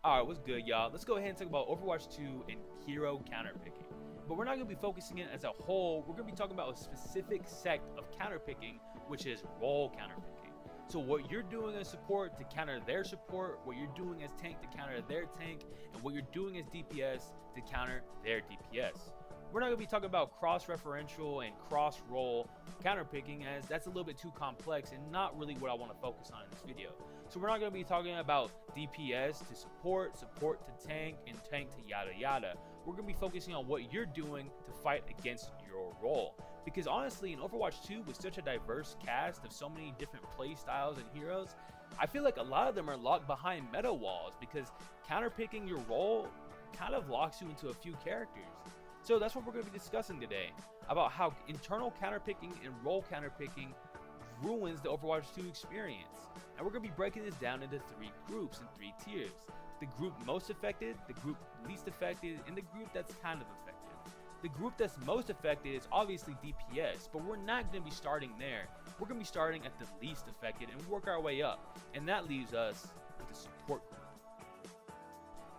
Alright, what's good, y'all? Let's go ahead and talk about Overwatch 2 and hero counterpicking. But we're not going to be focusing it as a whole. We're going to be talking about a specific sect of counterpicking, which is role counterpicking. So what you're doing as support to counter their support, what you're doing as tank to counter their tank, and what you're doing as DPS to counter their DPS. We're not going to be talking about cross-referential and cross-role counterpicking, as that's a little bit too complex and not really what I want to focus on in this video. So we're not going to be talking about DPS to support, support to tank, and tank to yada yada. We're going to be focusing on what you're doing to fight against your role. Because honestly, in Overwatch 2, with such a diverse cast of so many different play styles and heroes, I feel like a lot of them are locked behind meta walls, because counterpicking your role kind of locks you into a few characters. So that's what we're going to be discussing today, about how internal counterpicking and role counterpicking ruins the Overwatch 2 experience. And we're going to be breaking this down into 3 groups and 3 tiers. The group most affected, the group least affected, and the group that's kind of affected. The group that's most affected is obviously DPS, but we're not going to be starting there. We're going to be starting at the least affected and work our way up. And that leaves us with the support group.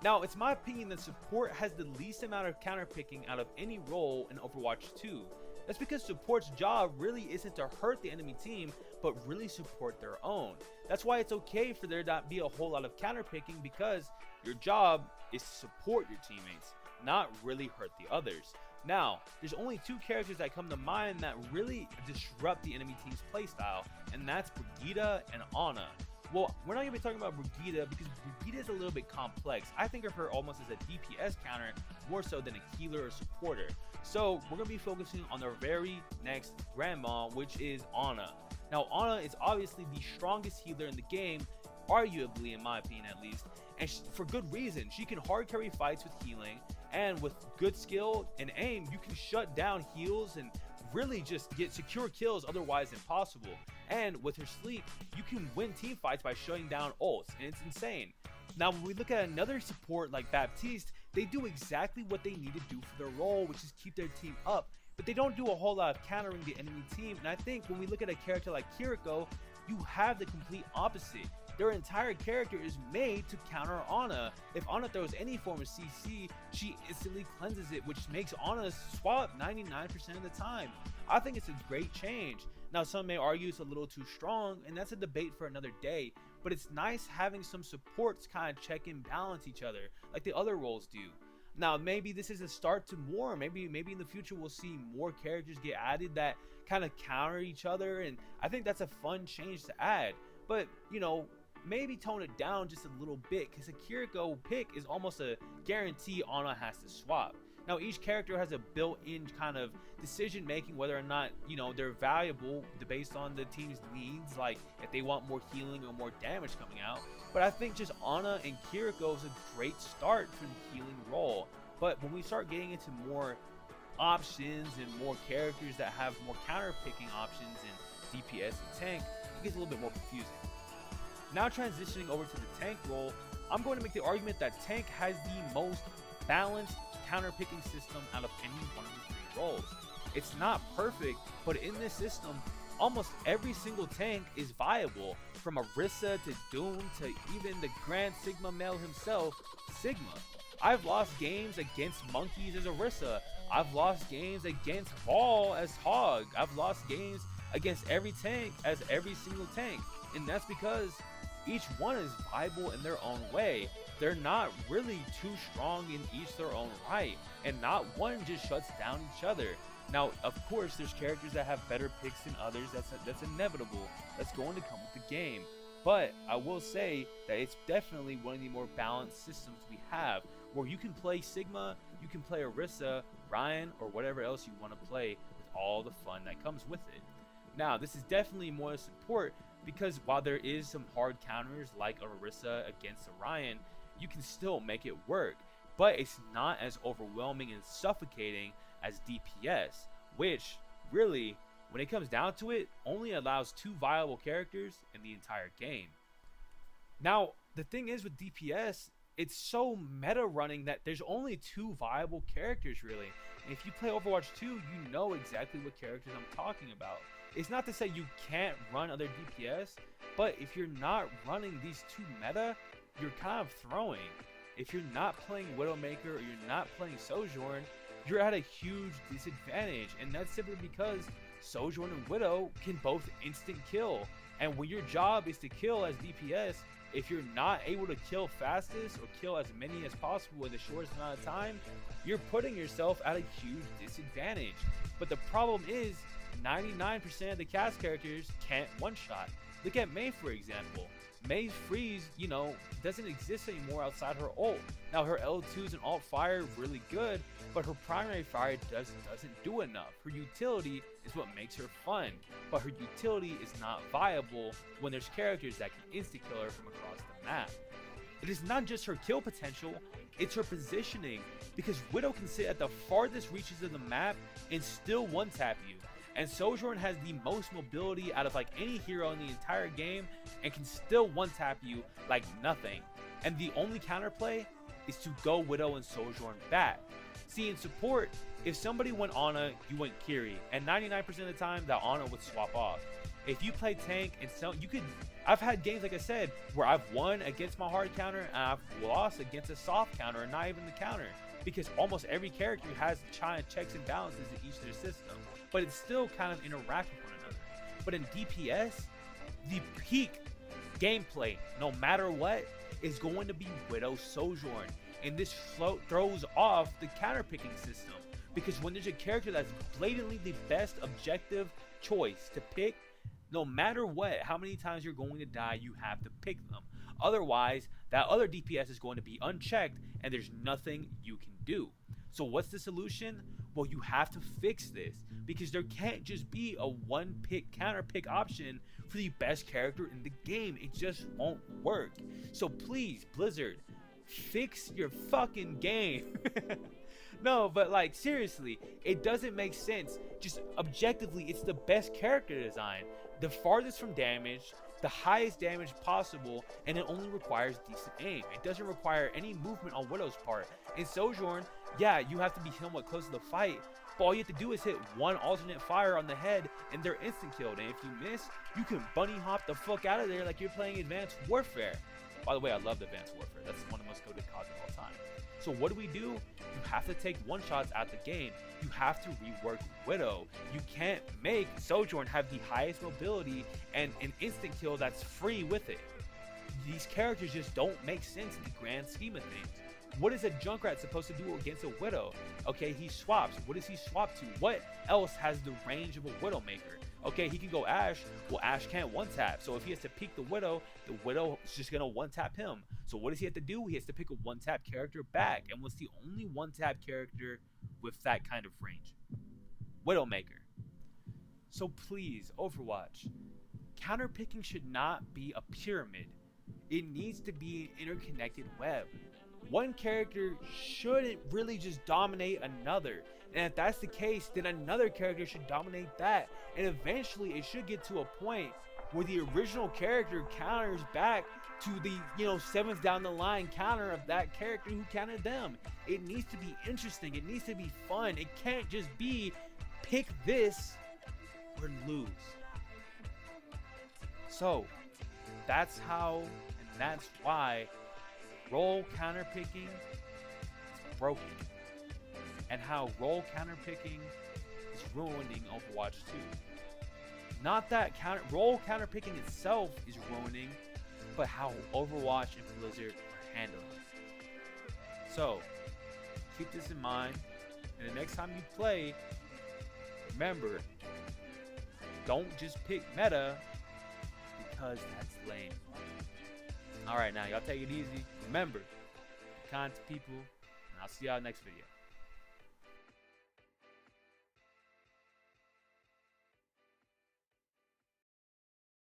Now, it's my opinion that support has the least amount of counterpicking out of any role in Overwatch 2. That's because support's job really isn't to hurt the enemy team, but really support their own. That's why it's okay for there not be a whole lot of counterpicking, because your job is to support your teammates, not really hurt the others. Now, there's only 2 characters that come to mind that really disrupt the enemy team's playstyle, and that's Brigitte and Ana. Well, we're not going to be talking about Brigitte because Brigitte is a little bit complex. I think of her almost as a DPS counter more so than a healer or supporter. So we're going to be focusing on the very next grandma, which is Ana. Now, Ana is obviously the strongest healer in the game, arguably in my opinion at least, and for good reason. She can hard carry fights with healing, and with good skill and aim, you can shut down heals and really just get secure kills otherwise impossible. And with her sleep, you can win team fights by shutting down ults, and it's insane. Now, when we look at another support like Baptiste, they do exactly what they need to do for their role, which is keep their team up, but they don't do a whole lot of countering the enemy team. And I think when we look at a character like Kiriko, you have the complete opposite. Their entire character is made to counter Ana. If Ana throws any form of CC, she instantly cleanses it, which makes Ana swap 99% of the time. I think it's a great change. Now, some may argue it's a little too strong, and that's a debate for another day, but it's nice having some supports kind of check and balance each other like the other roles do. Now, maybe this is a start to more. Maybe in the future we'll see more characters get added that kind of counter each other, and I think that's a fun change to add. But, you know, maybe tone it down just a little bit, because a Kiriko pick is almost a guarantee Ana has to swap. Now, each character has a built-in kind of decision making whether or not, you know, they're valuable based on the team's needs, like if they want more healing or more damage coming out. But I think just Ana and Kiriko is a great start for the healing role. But when we start getting into more options and more characters that have more counter picking options in DPS and tank, it gets a little bit more confusing. Now, transitioning over to the tank role, I'm going to make the argument that tank has the most balanced counter picking system out of any one of the 3 roles. It's not perfect, but in this system, almost every single tank is viable, from Orisa to Doom to even the Grand Sigma male himself, Sigma. I've lost games against monkeys as Orisa. I've lost games against Ball as Hog. I've lost games against every tank as every single tank, and that's because each one is viable in their own way. They're not really too strong in each their own right, and not one just shuts down each other. Now, of course, there's characters that have better picks than others. That's inevitable. That's going to come with the game. But I will say that it's definitely one of the more balanced systems we have, where you can play Sigma, you can play Orisa, Ryan, or whatever else you want to play, with all the fun that comes with it. Now, this is definitely more support, because while there is some hard counters like Orisa against Orion, you can still make it work, but it's not as overwhelming and suffocating as DPS, which really, when it comes down to it, only allows 2 viable characters in the entire game. Now, the thing is with DPS, it's so meta running that there's only 2 viable characters really. And if you play Overwatch 2, you know exactly what characters I'm talking about. It's not to say you can't run other DPS, but if you're not running these 2 meta, you're kind of throwing. if you're not playing Widowmaker or you're not playing Sojourn, you're at a huge disadvantage, and that's simply because Sojourn and Widow can both instant kill, and when your job is to kill as DPS, if you're not able to kill fastest or kill as many as possible in the shortest amount of time, you're putting yourself at a huge disadvantage. But the problem is 99% of the cast characters can't one-shot. Look at Mei, for example. Mei's freeze, doesn't exist anymore outside her ult. Now her L2s and alt fire really good, but her primary fire doesn't do enough. Her utility is what makes her fun, but her utility is not viable when there's characters that can insta-kill her from across the map. It is not just her kill potential, it's her positioning, because Widow can sit at the farthest reaches of the map and still one-tap you. And Sojourn has the most mobility out of like any hero in the entire game and can still one-tap you like nothing. And the only counterplay is to go Widow and Sojourn back. See, in support, if somebody went Ana, you went Kiri, and 99% of the time that Ana would swap off. If you play tank and I've had games, like I said, where I've won against my hard counter and I've lost against a soft counter and not even the counter, because almost every character has checks and balances in each of their system, but it's still kind of interact with one another. But in DPS, the peak gameplay, no matter what, is going to be Widow Sojourn, and this throws off the counter picking system, because when there's a character that's blatantly the best objective choice to pick, no matter what, how many times you're going to die, you have to pick them. Otherwise, that other DPS is going to be unchecked and there's nothing you can do. So what's the solution? Well, you have to fix this, because there can't just be a one pick counter pick option for the best character in the game. It just won't work. So please, Blizzard, fix your fucking game. No, but like seriously, it doesn't make sense. Just objectively, it's the best character design. The farthest from damage, the highest damage possible, and it only requires decent aim. It doesn't require any movement on Widow's part. In Sojourn, yeah, you have to be somewhat close to the fight, but all you have to do is hit one alternate fire on the head and they're instant killed. And if you miss, you can bunny hop the fuck out of there like you're playing Advanced Warfare. By the way, I love Advanced Warfare. That's one of the most goated CODs of all time. So what do? You have to take one shots at the game. You have to rework Widow. You can't make Sojourn have the highest mobility and an instant kill that's free with it. These characters just don't make sense in the grand scheme of things. What is a Junkrat supposed to do against a Widow? Okay, he swaps. What does he swap to? What else has the range of a Widowmaker? Okay, he can go Ashe. Well, Ashe can't one-tap. So if he has to peek the Widow is just going to one-tap him. So what does he have to do? He has to pick a one-tap character back. And what's the only one-tap character with that kind of range? Widowmaker. So please, Overwatch, counterpicking should not be a pyramid. It needs to be an interconnected web. One character shouldn't really just dominate another. And if that's the case, then another character should dominate that. And eventually it should get to a point where the original character counters back to the, 7th down the line counter of that character who countered them. It needs to be interesting. It needs to be fun. It can't just be pick this or lose. So that's how and that's why role counterpicking is broken, and how role counterpicking is ruining Overwatch 2. Not that role counterpicking itself is ruining, but how Overwatch and Blizzard are handling it. So keep this in mind, and the next time you play, remember, don't just pick meta, because that's lame. Alright, now y'all take it easy. Remember, be kind to people, and I'll see y'all next video.